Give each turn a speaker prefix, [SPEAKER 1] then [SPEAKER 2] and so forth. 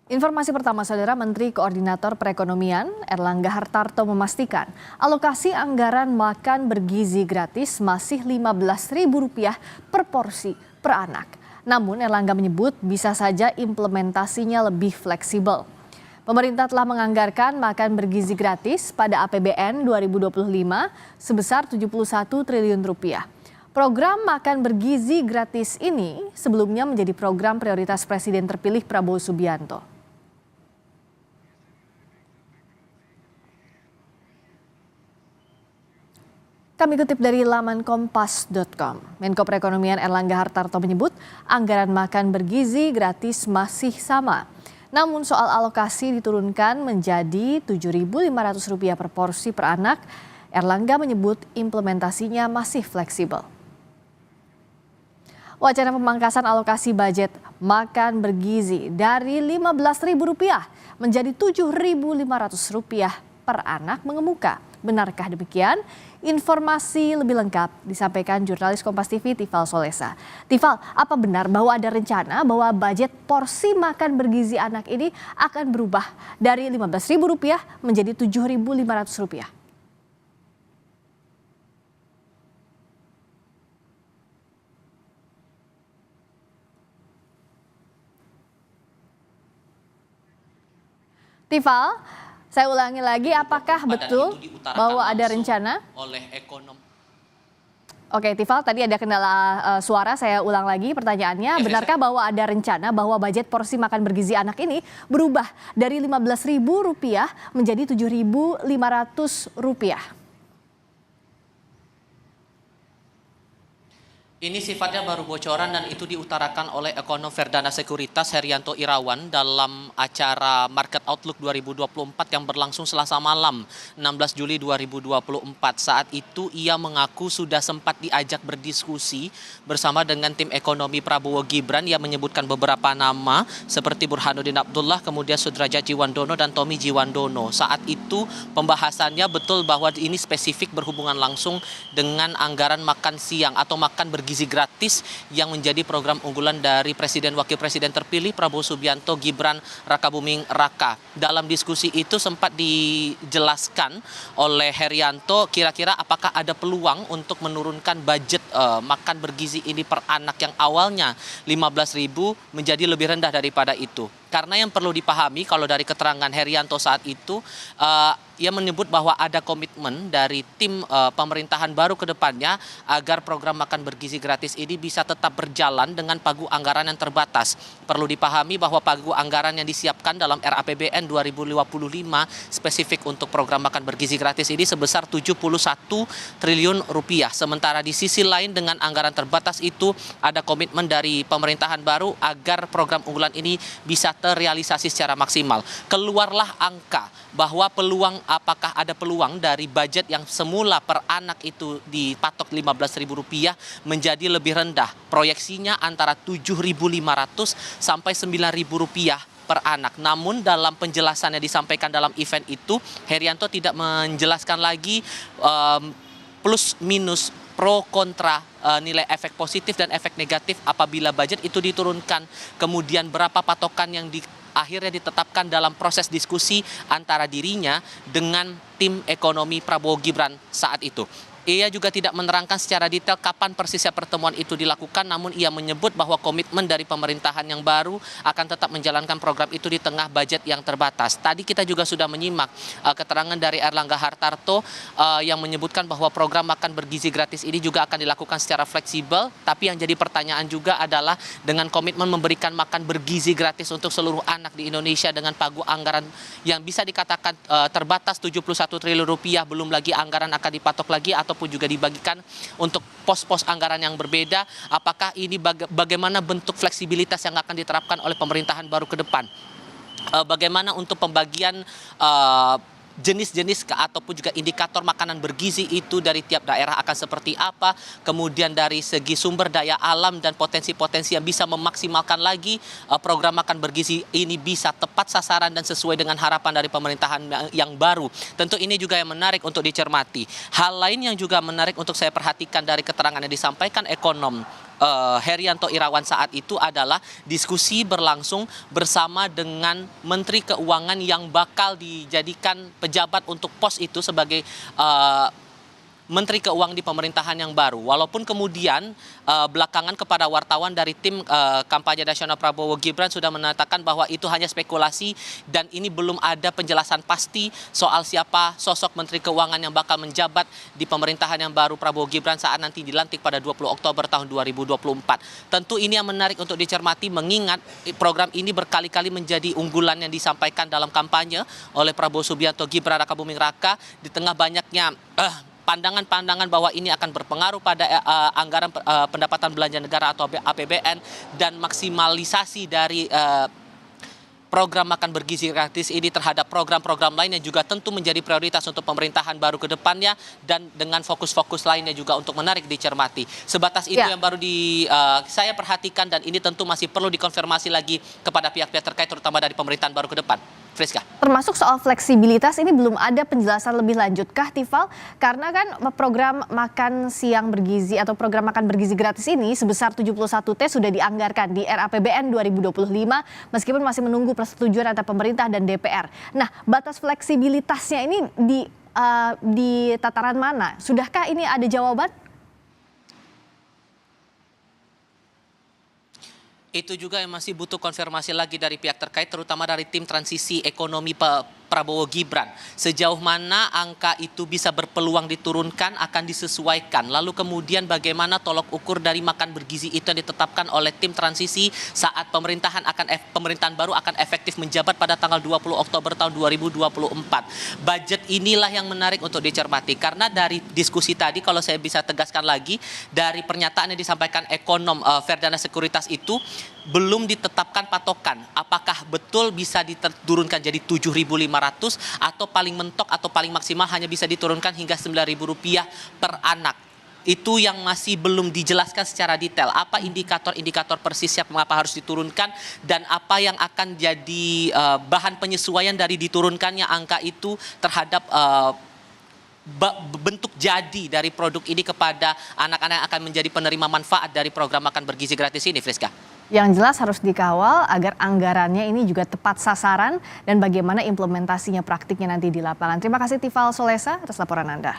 [SPEAKER 1] Informasi pertama, Saudara, Menteri Koordinator Perekonomian Erlangga Hartarto memastikan alokasi anggaran makan bergizi gratis masih Rp15.000 per porsi per anak. Namun Erlangga menyebut bisa saja implementasinya lebih fleksibel. Pemerintah telah menganggarkan makan bergizi gratis pada APBN 2025 sebesar Rp71 triliun. Program makan bergizi gratis ini sebelumnya menjadi program prioritas Presiden terpilih Prabowo Subianto. Kami kutip dari laman kompas.com. Menko Perekonomian Erlangga Hartarto menyebut anggaran makan bergizi gratis masih sama. Namun soal alokasi diturunkan menjadi Rp7.500 per porsi per anak. Erlangga menyebut implementasinya masih fleksibel. Wacana pemangkasan alokasi budget makan bergizi dari Rp15.000 menjadi Rp7.500 per anak mengemuka. Benarkah demikian? Informasi lebih lengkap disampaikan jurnalis Kompas TV Tifal Solesa. Tifal, apa benar bahwa ada rencana bahwa budget porsi makan bergizi anak ini akan berubah dari Rp15.000 menjadi Rp7.500? Tifal, saya ulangi lagi, apakah betul bahwa ada rencana?
[SPEAKER 2] Oleh ekonom.
[SPEAKER 1] Oke, Tifal, tadi ada kendala suara, saya ulang lagi pertanyaannya. Benarkah bahwa ada rencana bahwa budget porsi makan bergizi anak ini berubah dari Rp15.000 menjadi Rp7.500?
[SPEAKER 2] Ini sifatnya baru bocoran dan itu diutarakan oleh ekonom Verdana Sekuritas Herianto Irawan dalam acara Market Outlook 2024 yang berlangsung Selasa malam 16 Juli 2024. Saat itu ia mengaku sudah sempat diajak berdiskusi bersama dengan tim ekonomi Prabowo Gibran. Ia menyebutkan beberapa nama seperti Burhanuddin Abdullah, kemudian Sudrajat Jiwandono dan Tommy Jiwandono. Saat itu pembahasannya betul bahwa ini spesifik berhubungan langsung dengan anggaran makan siang atau makan bergizi gratis yang menjadi program unggulan dari Presiden Wakil Presiden terpilih Prabowo Subianto Gibran Rakabuming Raka. Dalam diskusi itu sempat dijelaskan oleh Herianto kira-kira apakah ada peluang untuk menurunkan budget makan bergizi ini per anak yang awalnya Rp15.000 menjadi lebih rendah daripada itu. Karena yang perlu dipahami kalau dari keterangan Herianto saat itu, ia menyebut bahwa ada komitmen dari tim pemerintahan baru ke depannya agar program makan bergizi gratis ini bisa tetap berjalan dengan pagu anggaran yang terbatas. Perlu dipahami bahwa pagu anggaran yang disiapkan dalam RAPBN 2055 spesifik untuk program makan bergizi gratis ini sebesar Rp71 triliun. Sementara di sisi lain dengan anggaran terbatas itu ada komitmen dari pemerintahan baru agar program unggulan ini bisa terrealisasi secara maksimal. Keluarlah angka bahwa apakah ada peluang dari budget yang semula per anak itu dipatok Rp15.000 menjadi lebih rendah. Proyeksinya antara Rp7.500 sampai Rp9.000 per anak. Namun dalam penjelasannya disampaikan dalam event itu, Herianto tidak menjelaskan lagi plus minus pro kontra nilai efek positif dan efek negatif apabila budget itu diturunkan. Kemudian berapa patokan yang akhirnya ditetapkan dalam proses diskusi antara dirinya dengan tim ekonomi Prabowo Gibran saat itu. Ia juga tidak menerangkan secara detail kapan persisnya pertemuan itu dilakukan, namun ia menyebut bahwa komitmen dari pemerintahan yang baru akan tetap menjalankan program itu di tengah budget yang terbatas. Tadi kita juga sudah menyimak keterangan dari Erlangga Hartarto yang menyebutkan bahwa program makan bergizi gratis ini juga akan dilakukan secara fleksibel, tapi yang jadi pertanyaan juga adalah dengan komitmen memberikan makan bergizi gratis untuk seluruh anak di Indonesia dengan pagu anggaran yang bisa dikatakan terbatas Rp71 triliun, belum lagi anggaran akan dipatok lagi ataupun juga dibagikan untuk pos-pos anggaran yang berbeda. Apakah ini bagaimana bentuk fleksibilitas yang akan diterapkan oleh pemerintahan baru ke depan? Bagaimana untuk pembagian jenis-jenis ataupun juga indikator makanan bergizi itu dari tiap daerah akan seperti apa, kemudian dari segi sumber daya alam dan potensi-potensi yang bisa memaksimalkan lagi program makan bergizi ini bisa tepat sasaran dan sesuai dengan harapan dari pemerintahan yang baru. Tentu ini juga yang menarik untuk dicermati. Hal lain yang juga menarik untuk saya perhatikan dari keterangan yang disampaikan ekonom Herianto Irawan saat itu adalah diskusi berlangsung bersama dengan Menteri Keuangan yang bakal dijadikan pejabat untuk pos itu sebagai Menteri Keuangan di pemerintahan yang baru. Walaupun kemudian belakangan kepada wartawan dari tim kampanye nasional Prabowo Gibran sudah mengatakan bahwa itu hanya spekulasi dan ini belum ada penjelasan pasti soal siapa sosok Menteri Keuangan yang bakal menjabat di pemerintahan yang baru Prabowo Gibran saat nanti dilantik pada 20 Oktober tahun 2024. Tentu ini yang menarik untuk dicermati mengingat program ini berkali-kali menjadi unggulan yang disampaikan dalam kampanye oleh Prabowo Subianto Gibran Raka Buming Raka di tengah banyaknya pandangan-pandangan bahwa ini akan berpengaruh pada anggaran pendapatan belanja negara atau APBN dan maksimalisasi dari program makan bergizi gratis ini terhadap program-program lain yang juga tentu menjadi prioritas untuk pemerintahan baru ke depannya dan dengan fokus-fokus lainnya juga untuk menarik dicermati. Sebatas itu yang baru saya perhatikan dan ini tentu masih perlu dikonfirmasi lagi kepada pihak-pihak terkait terutama dari pemerintahan baru ke depan. Friska.
[SPEAKER 1] Termasuk soal fleksibilitas ini belum ada penjelasan lebih lanjut kah, Tifal? Karena kan program makan siang bergizi atau program makan bergizi gratis ini sebesar 71T sudah dianggarkan di RAPBN 2025 meskipun masih menunggu persetujuan antara pemerintah dan DPR. Nah, batas fleksibilitasnya ini di tataran mana? Sudahkah ini ada jawaban?
[SPEAKER 2] Itu juga yang masih butuh konfirmasi lagi dari pihak terkait, terutama dari tim transisi ekonomi Prabowo Gibran. Sejauh mana angka itu bisa berpeluang diturunkan akan disesuaikan. Lalu kemudian bagaimana tolok ukur dari makan bergizi itu yang ditetapkan oleh tim transisi saat pemerintahan baru akan efektif menjabat pada tanggal 20 Oktober tahun 2024. Budget inilah yang menarik untuk dicermati karena dari diskusi tadi kalau saya bisa tegaskan lagi dari pernyataan yang disampaikan ekonom Verdana Sekuritas itu belum ditetapkan patokan apakah betul bisa diturunkan jadi 7.500 atau paling mentok atau paling maksimal hanya bisa diturunkan hingga Rp9.000 per anak. Itu yang masih belum dijelaskan secara detail. Apa indikator-indikator persisnya mengapa harus diturunkan dan apa yang akan jadi bahan penyesuaian dari diturunkannya angka itu terhadap bentuk jadi dari produk ini kepada anak-anak yang akan menjadi penerima manfaat dari program makan bergizi gratis ini, Friska.
[SPEAKER 1] Yang jelas harus dikawal agar anggarannya ini juga tepat sasaran dan bagaimana implementasinya praktiknya nanti di lapangan. Terima kasih Tifal Solesa atas laporan Anda.